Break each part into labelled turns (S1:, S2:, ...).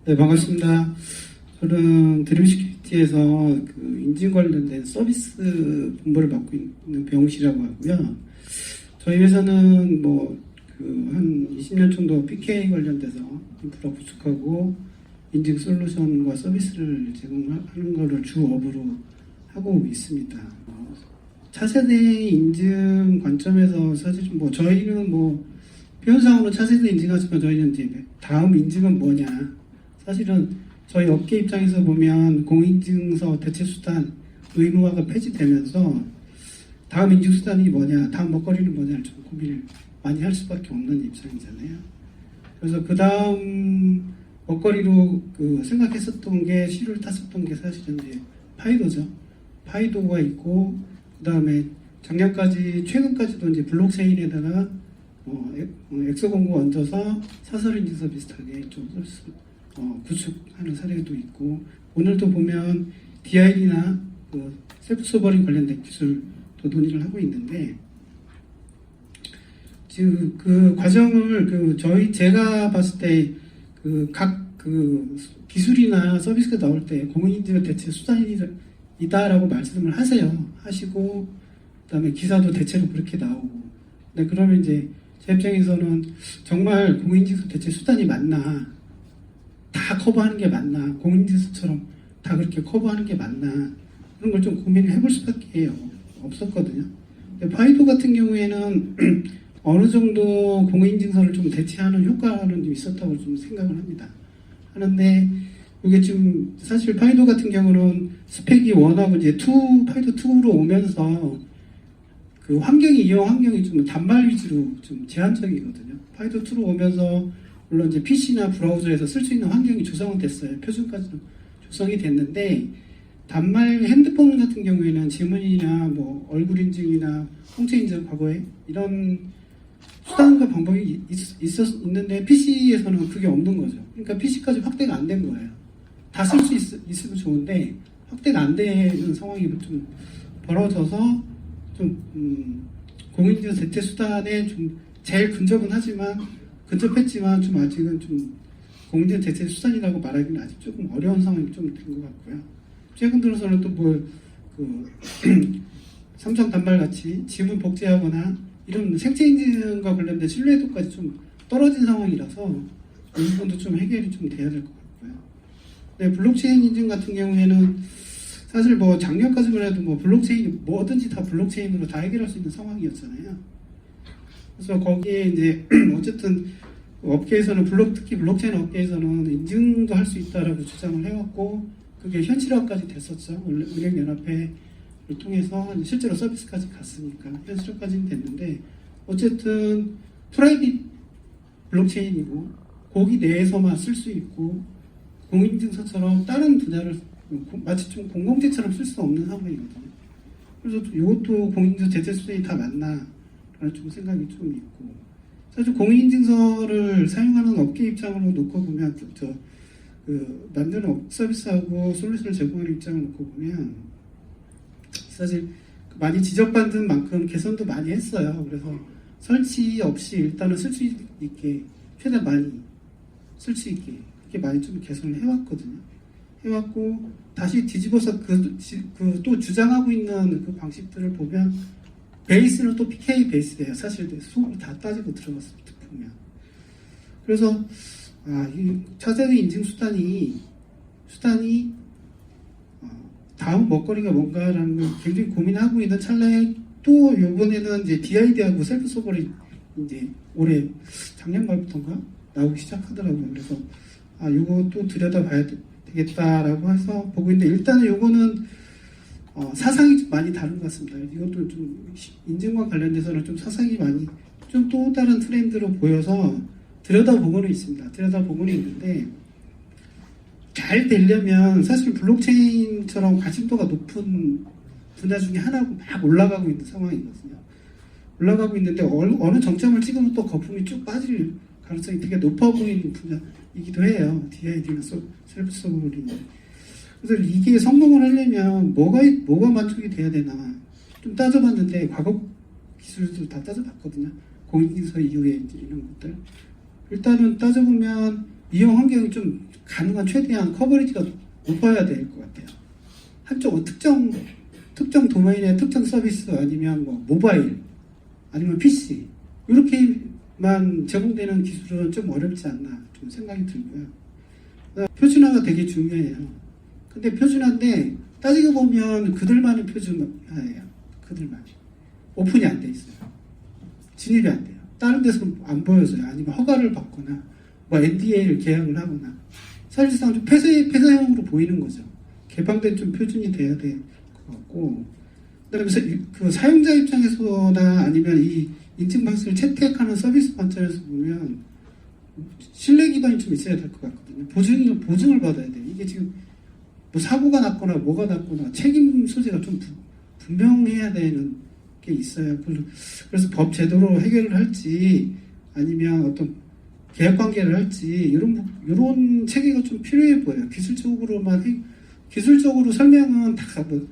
S1: 네, 반갑습니다. 저는 드림시큐리티에서 그 인증 관련된 서비스 본부를 맡고 있는 배용실이라고 하고요. 저희 회사는 한 20년 정도 PK 관련돼서 인프라 구축하고 인증 솔루션과 서비스를 제공하는 것을 주업으로 하고 있습니다. 차세대 인증 관점에서 사실 저희는 표현상으로 차세대 인증하지만 저희는 이제 다음 인증은 뭐냐. 사실은 저희 업계 입장에서 보면 공인증서 대체수단 의무화가 폐지되면서 다음 인증수단이 뭐냐, 다음 먹거리는 뭐냐를 좀 고민을 많이 할 수밖에 없는 입장이잖아요. 그래서 그 다음 먹거리로 생각했었던 게, 시를 탔었던 게 사실은 이제 파이도죠. 파이도가 있고, 그 다음에 작년까지, 최근까지도 이제 블록체인에다가 엑소 공고 얹어서 사설 인증서 비슷하게 좀 구축하는 사례도 있고, 오늘도 보면 DID나 셀프 소버링 관련된 기술도 논의를 하고 있는데, 지금 그 과정을 제가 봤을 때 각 기술이나 서비스가 나올 때 공인인증은 대체 수단이다라고 말씀을 하시고, 그다음에 기사도 대체로 그렇게 나오고. 근데 그러면 이제 제 입장에서는 정말 공인인증서 대체 수단이 맞나? 다 커버하는 게 맞나? 공인인증서처럼 다 그렇게 커버하는 게 맞나? 그런 걸 좀 고민을 해볼 수밖에 없었거든요. 파이도 같은 경우에는 어느 정도 공인인증서를 좀 대체하는 효과는 좀 있었다고 좀 생각을 합니다. 하는데 이게 좀 사실 파이도 같은 경우는 스펙이 원하고 이제 파이도 2로 오면서 그 이용 환경이 좀 단말 위주로 좀 제한적이거든요. 파이도 2로 오면서 물론 이제 PC나 브라우저에서 쓸 수 있는 환경이 조성은 됐어요. 표준까지는 조성이 됐는데, 단말 핸드폰 같은 경우에는 지문이나 얼굴 인증이나 홍채 인증 과거에 이런 수단과 방법이 있는데 PC에서는 그게 없는 거죠. 그러니까 PC까지 확대가 안 된 거예요. 다 쓸 수 있으면 좋은데 확대가 안 되는 상황이 좀 벌어져서 공인인증 대체 수단에 좀 제일 근접했지만 좀 아직은 좀 공인인증 대체 수단이라고 말하기는 아직 조금 어려운 상황이 좀 된 것 같고요. 최근 들어서는 또 삼성 단말 같이 지문 복제하거나 이런 생체 인증과 관련된 신뢰도까지 좀 떨어진 상황이라서 이 부분도 좀 해결이 좀 돼야 될 것 같고요. 네, 블록체인 인증 같은 경우에는 사실 작년까지만 해도 블록체인 뭐든지 다 블록체인으로 다 해결할 수 있는 상황이었잖아요. 그래서 거기에 이제 어쨌든 업계에서는 특히 블록체인 업계에서는 인증도 할 수 있다라고 주장을 해왔고, 그게 현실화까지 됐었죠. 은행연합회를 통해서 실제로 서비스까지 갔으니까 현실화까지는 됐는데, 어쨌든 프라이빗 블록체인이고 거기 내에서만 쓸 수 있고, 공인인증서처럼 다른 분야를 마치 좀 공공재처럼 쓸 수 없는 상황이거든요. 그래서 이것도 공인인증서 대체 수단이 다 맞나 라는 좀 생각이 좀 있고, 사실 공인인증서를 사용하는 업계 입장으로 놓고 보면 만드는 서비스하고 솔루션을 제공하는 입장을 놓고 보면 사실 많이 지적받은 만큼 개선도 많이 했어요. 그래서 설치 없이 일단은 쓸 수 있게 최대한 많이 쓸 수 있게 이렇게 많이 좀 개선을 해왔거든요. 해왔고 다시 뒤집어서 또 주장하고 있는 그 방식들을 보면 베이스는 또 PK 베이스예요. 사실 수업을 다 따지고 들어갔습니다. 보면. 그래서 이 차세대 인증 수단이 다음 먹거리가 뭔가라는 걸 굉장히 고민하고 있는 찰나에 또 이번에는 이제 DID하고 셀프 소버링 이제 올해 작년 말부터인가 나오기 시작하더라고요. 그래서 이거 또 들여다봐야 되겠다라고 해서 보고 있는데, 일단은 이거는 사상이 좀 많이 다른 것 같습니다. 이것도 좀 인증과 관련돼서는 좀 사상이 많이 좀 또 다른 트렌드로 보여서 들여다보고는 있습니다. 들여다보고는 있는데, 잘 되려면 사실 블록체인처럼 관심도가 높은 분야 중에 하나고 막 올라가고 있는 상황이거든요. 올라가고 있는데 어느 정점을 찍으면 또 거품이 쭉 빠질 가능성이 되게 높아 보이는 분야이기도 해요. DID나 셀프 소버링. 그래서 이게 성공을 하려면 뭐가 만족이 돼야 되나 좀 따져봤는데, 과거 기술도 다 따져봤거든요. 공인인증서 이후에 이런 것들 일단은 따져보면 이용 환경이 좀 가능한 최대한 커버리지가 높아야 될 것 같아요. 한쪽 특정 도메인의 특정 서비스 아니면 뭐 모바일 아니면 PC 이렇게만 제공되는 기술은 좀 어렵지 않나 좀 생각이 들고요. 표준화가 되게 중요해요. 근데 표준화인데 따지고 보면 그들만의 표준화예요. 그들만 오픈이 안 돼 있어요. 진입이 안 돼요. 다른 데서는 안 보여져요. 아니면 허가를 받거나 뭐 NDA를 계약을 하거나 사실상 좀 폐쇄형으로 보이는 거죠. 개방된 좀 표준이 돼야 될 것 같고, 그다음에 그 사용자 입장에서나 아니면 이 인증 방식을 채택하는 서비스 관점에서 보면 신뢰 기반이 좀 있어야 될 것 같거든요. 보증을 받아야 돼요. 이게 지금 뭐 사고가 났거나 뭐가 났거나 책임 소재가 좀 분명해야 되는 게 있어요. 그래서 법 제도로 해결을 할지 아니면 어떤 계약 관계를 할지 이런 체계가 좀 필요해 보여요. 기술적으로 설명은 다 뭐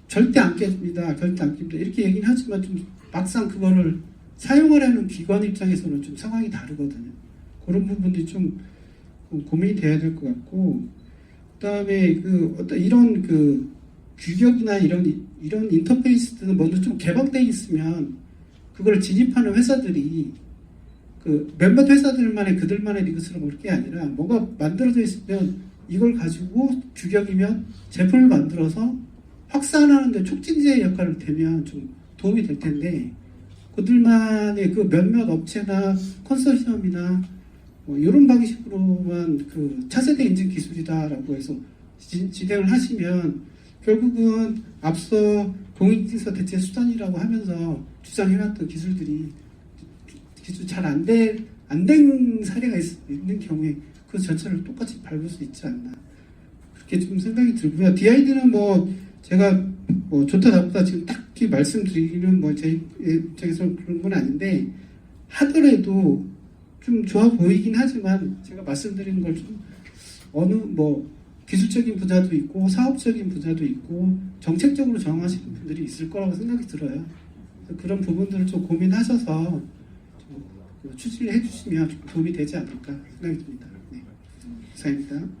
S1: 절대 안 깹니다. 절대 안 깹니다. 이렇게 얘기는 하지만 좀 막상 그거를 사용하려는 기관 입장에서는 좀 상황이 다르거든요. 그런 부분들이 좀 고민이 돼야 될 것 같고, 그다음에 그 어떤 이런 그 규격이나 이런 인터페이스들은 먼저 좀 개방되어 있으면 그걸 진입하는 회사들이 그 몇몇 회사들만의 그들만의 리그스로 올 게 아니라 뭐가 만들어져 있으면 이걸 가지고 규격이면 제품을 만들어서 확산하는 데 촉진제 역할을 되면 좀 도움이 될 텐데, 그들만의 그 몇몇 업체나 컨소시엄이나 뭐 이런 방식으로만 그 차세대 인증 기술이다라고 해서 진행을 하시면 결국은 앞서 공익인증서 대체 수단이라고 하면서 주장해왔던 기술들이 기술 잘 안 된 사례가 있는 경우에 그 전체를 똑같이 밟을 수 있지 않나, 그렇게 좀 생각이 들고요. DID는 뭐 제가 뭐 좋다 나쁘다 지금 딱히 말씀드리기는 뭐 제 입장에서 그런 건 아닌데, 하더라도 좀 좋아 보이긴 하지만 제가 말씀드리는 걸 좀 어느 뭐 기술적인 분야도 있고 사업적인 분야도 있고 정책적으로 정하시는 분들이 있을 거라고 생각이 들어요. 그런 부분들을 좀 고민하셔서 좀 추진을 해주시면 좀 도움이 되지 않을까 생각이 듭니다. 네, 감사합니다.